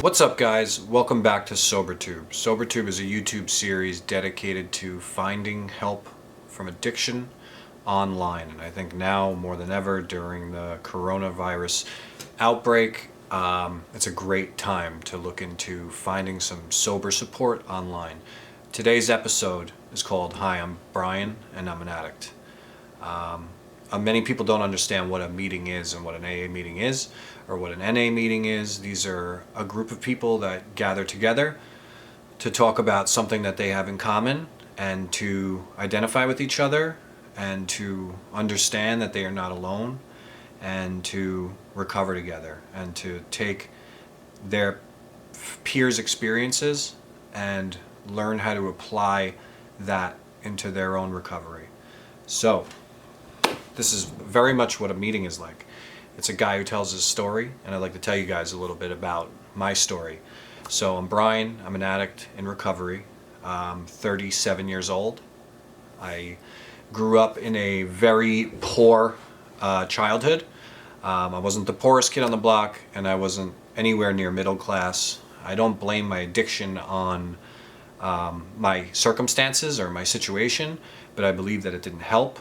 What's up, guys? Welcome back to SoberTube. SoberTube is a YouTube series dedicated to finding help from addiction online. And I think now more than ever during the coronavirus outbreak, it's a great time to look into finding some sober support online. Today's episode is called Hi, I'm Brian and I'm an Addict. Many people don't understand what a meeting is and what an AA meeting is or what an NA meeting is. These are a group of people that gather together to talk about something that they have in common and to identify with each other and to understand that they are not alone and to recover together and to take their peers' experiences and learn how to apply that into their own recovery. So, this is very much what a meeting is like. It's a guy who tells his story, and I'd like to tell you guys a little bit about my story. So I'm Brian, I'm an addict in recovery. I'm 37 years old. I grew up in a very poor childhood. I wasn't the poorest kid on the block, and I wasn't anywhere near middle class. I don't blame my addiction on my circumstances or my situation, but I believe that it didn't help.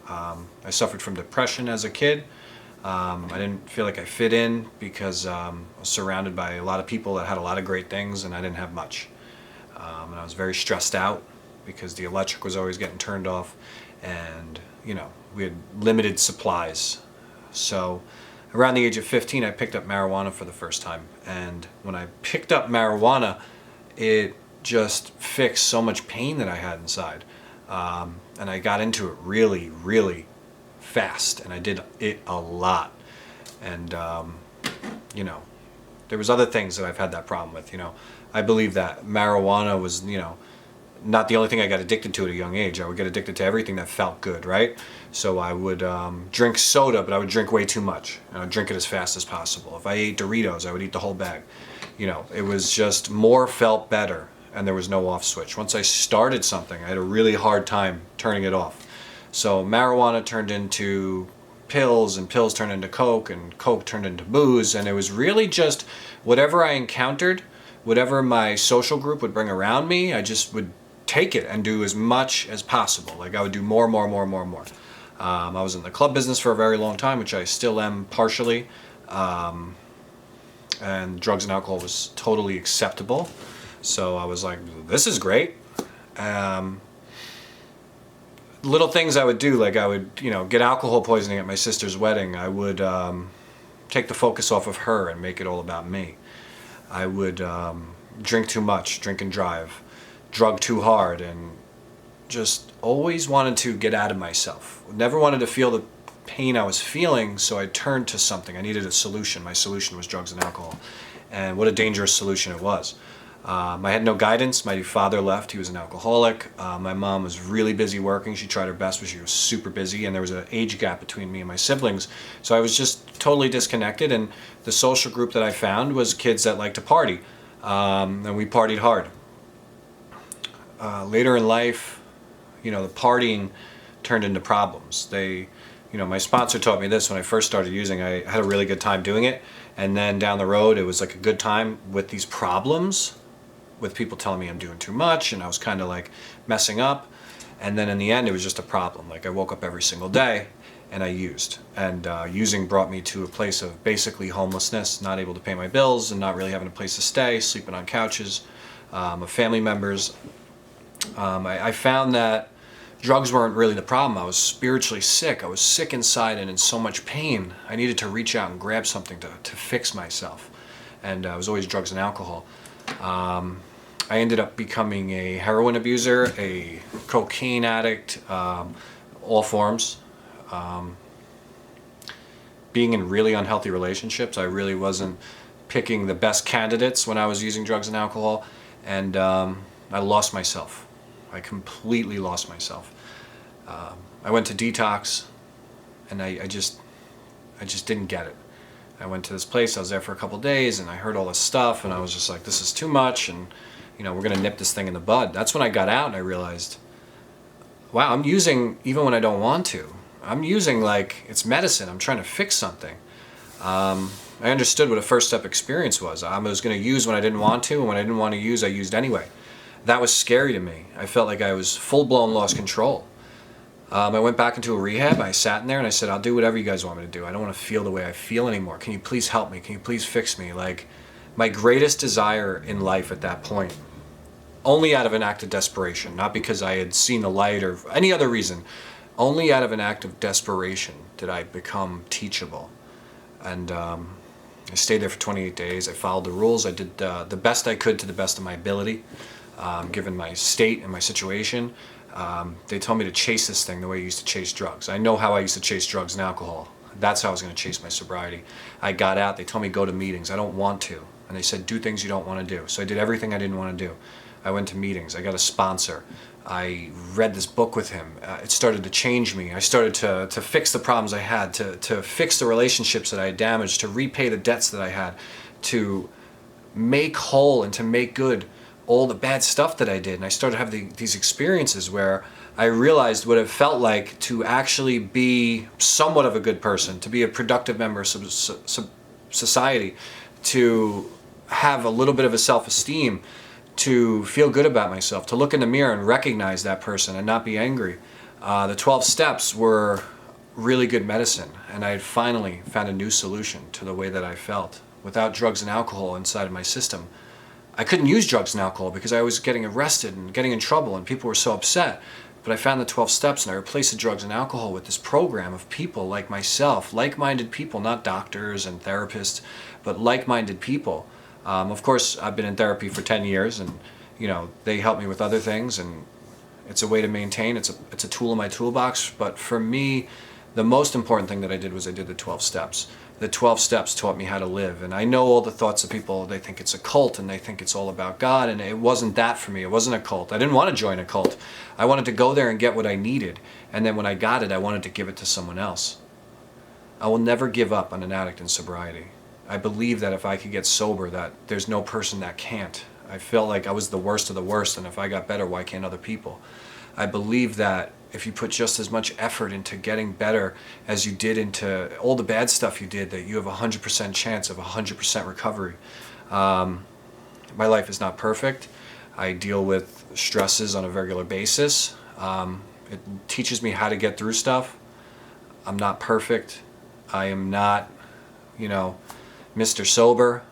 I suffered from depression as a kid. I didn't feel like I fit in because I was surrounded by a lot of people that had a lot of great things and I didn't have much. And I was very stressed out because the electric was always getting turned off and, we had limited supplies. So around the age of 15, I picked up marijuana for the first time. And when I picked up marijuana, it just fixed so much pain that I had inside. And I got into it really, really fast, and I did it a lot. And, there was other things that I've had that problem with. I believe that marijuana was, not the only thing I got addicted to at a young age. I would get addicted to everything that felt good, right? So I would drink soda, but I would drink way too much. And I would drink it as fast as possible. If I ate Doritos, I would eat the whole bag. It was just more felt better. And there was no off switch. Once I started something, I had a really hard time turning it off. So marijuana turned into pills, and pills turned into Coke, and Coke turned into booze, and it was really just whatever I encountered, whatever my social group would bring around me, I just would take it and do as much as possible. Like I would do more. I was in the club business for a very long time, which I still am partially, and drugs and alcohol was totally acceptable. So I was like, this is great. Little things I would do, like I would, get alcohol poisoning at my sister's wedding. I would take the focus off of her and make it all about me. I would drink too much, drink and drive, drug too hard, and just always wanted to get out of myself. Never wanted to feel the pain I was feeling, so I turned to something. I needed a solution. My solution was drugs and alcohol. And what a dangerous solution it was. I had no guidance. My father left. He was an alcoholic. My mom was really busy working. She tried her best, but she was super busy, and there was an age gap between me and my siblings. So I was just totally disconnected, and the social group that I found was kids that liked to party, and we partied hard. Later in life, the partying turned into problems. My sponsor taught me this when I first started using. I had a really good time doing it, and then down the road, it was like a good time with these problems, with people telling me I'm doing too much and I was kind of like messing up. And then in the end, it was just a problem. Like I woke up every single day and I used. And using brought me to a place of basically homelessness, not able to pay my bills and not really having a place to stay, sleeping on couches of family members. I found that drugs weren't really the problem. I was spiritually sick. I was sick inside and in so much pain. I needed to reach out and grab something to fix myself. And it was always drugs and alcohol. I ended up becoming a heroin abuser, a cocaine addict, all forms. Being in really unhealthy relationships. I really wasn't picking the best candidates when I was using drugs and alcohol. And I lost myself. I completely lost myself. I went to detox, and I just didn't get it. I went to this place, I was there for a couple days, and I heard all this stuff, and I was just like, this is too much, and we're gonna nip this thing in the bud. That's when I got out and I realized, wow, I'm using even when I don't want to. I'm using like it's medicine. I'm trying to fix something. I understood what a first step experience was. I was going to use when I didn't want to, and when I didn't want to use, I used anyway. That was scary to me. I felt like I was full-blown lost control. I went back into a rehab. I sat in there and I said, I'll do whatever you guys want me to do. I don't want to feel the way I feel anymore. Can you please help me? Can you please fix me? Like, my greatest desire in life at that point, only out of an act of desperation, not because I had seen the light or any other reason, only out of an act of desperation did I become teachable. And I stayed there for 28 days. I followed the rules. I did the best I could to the best of my ability, given my state and my situation. They told me to chase this thing the way you used to chase drugs. I know how I used to chase drugs and alcohol. That's how I was going to chase my sobriety. I got out. They told me go to meetings. I don't want to. And they said do things you don't want to do. So I did everything I didn't want to do. I went to meetings. I got a sponsor. I read this book with him. It started to change me. I started to fix the problems I had, to fix the relationships that I had damaged, to repay the debts that I had, to make whole and to make good all the bad stuff that I did. And I started to have these experiences where I realized what it felt like to actually be somewhat of a good person, to be a productive member of society, to have a little bit of a self-esteem, to feel good about myself, to look in the mirror and recognize that person and not be angry. The 12 steps were really good medicine, and I had finally found a new solution to the way that I felt. Without drugs and alcohol inside of my system, I couldn't use drugs and alcohol because I was getting arrested and getting in trouble and people were so upset. But I found the 12 steps and I replaced the drugs and alcohol with this program of people like myself, like-minded people, not doctors and therapists, but like-minded people. Of course, I've been in therapy for 10 years and, they help me with other things, and it's a way to maintain. It's a tool in my toolbox. But for me, the most important thing that I did was I did the 12 steps. The 12 steps taught me how to live. And I know all the thoughts of people, they think it's a cult and they think it's all about God. And it wasn't that for me. It wasn't a cult. I didn't want to join a cult. I wanted to go there and get what I needed. And then when I got it, I wanted to give it to someone else. I will never give up on an addict in sobriety. I believe that if I could get sober, that there's no person that can't. I felt like I was the worst of the worst, and if I got better, why can't other people? I believe that if you put just as much effort into getting better as you did into all the bad stuff you did, that you have a 100% chance of 100% recovery. My life is not perfect. I deal with stresses on a regular basis. It teaches me how to get through stuff. I'm not perfect. I am not, Mr. Sober.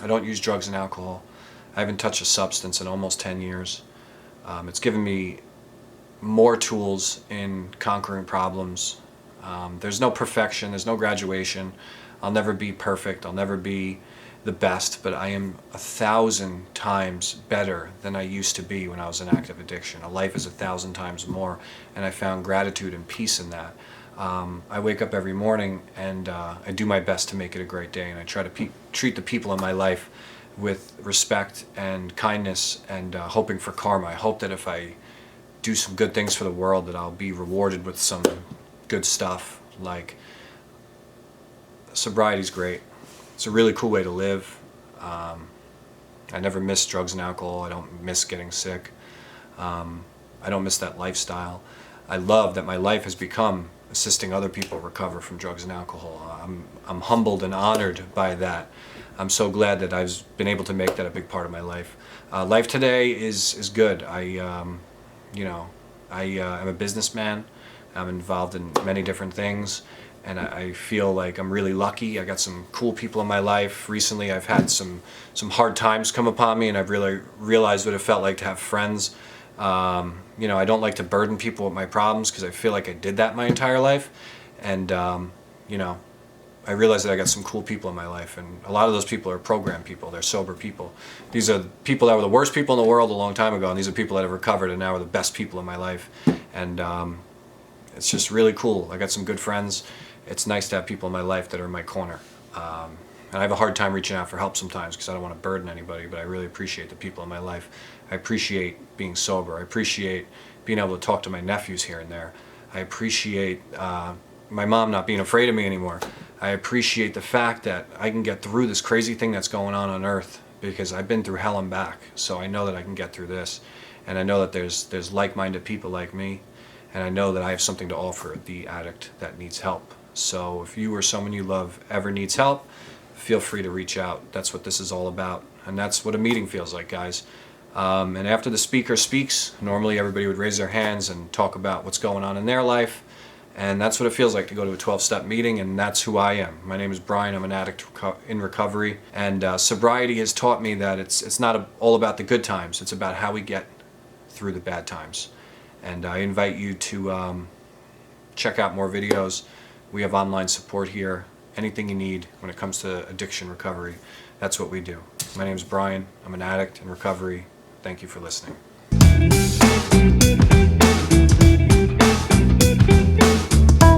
I don't use drugs and alcohol. I haven't touched a substance in almost 10 years. It's given me more tools in conquering problems. There's no perfection. There's no graduation. I'll never be perfect. I'll never be the best, but I am 1,000 times better than I used to be when I was in active addiction. A life is 1,000 times more, and I found gratitude and peace in that. I wake up every morning and I do my best to make it a great day, and I try to treat the people in my life with respect and kindness and hoping for karma. I hope that if I do some good things for the world, that I'll be rewarded with some good stuff. Like, sobriety's great. It's a really cool way to live. I never miss drugs and alcohol. I don't miss getting sick. I don't miss that lifestyle. I love that my life has become assisting other people recover from drugs and alcohol. I'm humbled and honored by that. I'm so glad that I've been able to make that a big part of my life. Life today is good. I am a businessman. I'm involved in many different things, and I feel like I'm really lucky. I got some cool people in my life. Recently, I've had some hard times come upon me, and I've really realized what it felt like to have friends. I don't like to burden people with my problems because I feel like I did that my entire life. And, I realized that I got some cool people in my life. And a lot of those people are program people. They're sober people. These are people that were the worst people in the world a long time ago. And these are people that have recovered and now are the best people in my life. And it's just really cool. I got some good friends. It's nice to have people in my life that are in my corner. And I have a hard time reaching out for help sometimes because I don't want to burden anybody, but I really appreciate the people in my life. I appreciate being sober. I appreciate being able to talk to my nephews here and there. I appreciate my mom not being afraid of me anymore. I appreciate the fact that I can get through this crazy thing that's going on earth because I've been through hell and back. So I know that I can get through this. And I know that there's like-minded people like me. And I know that I have something to offer the addict that needs help. So if you or someone you love ever needs help, feel free to reach out. That's what this is all about. And that's what a meeting feels like, guys. And after the speaker speaks, normally everybody would raise their hands and talk about what's going on in their life. And that's what it feels like to go to a 12-step meeting, and that's who I am. My name is Brian. I'm an addict in recovery. And sobriety has taught me that it's not all about the good times. It's about how we get through the bad times. And I invite you to check out more videos. We have online support here. Anything you need when it comes to addiction recovery, that's what we do. My name is Brian. I'm an addict in recovery. Thank you for listening.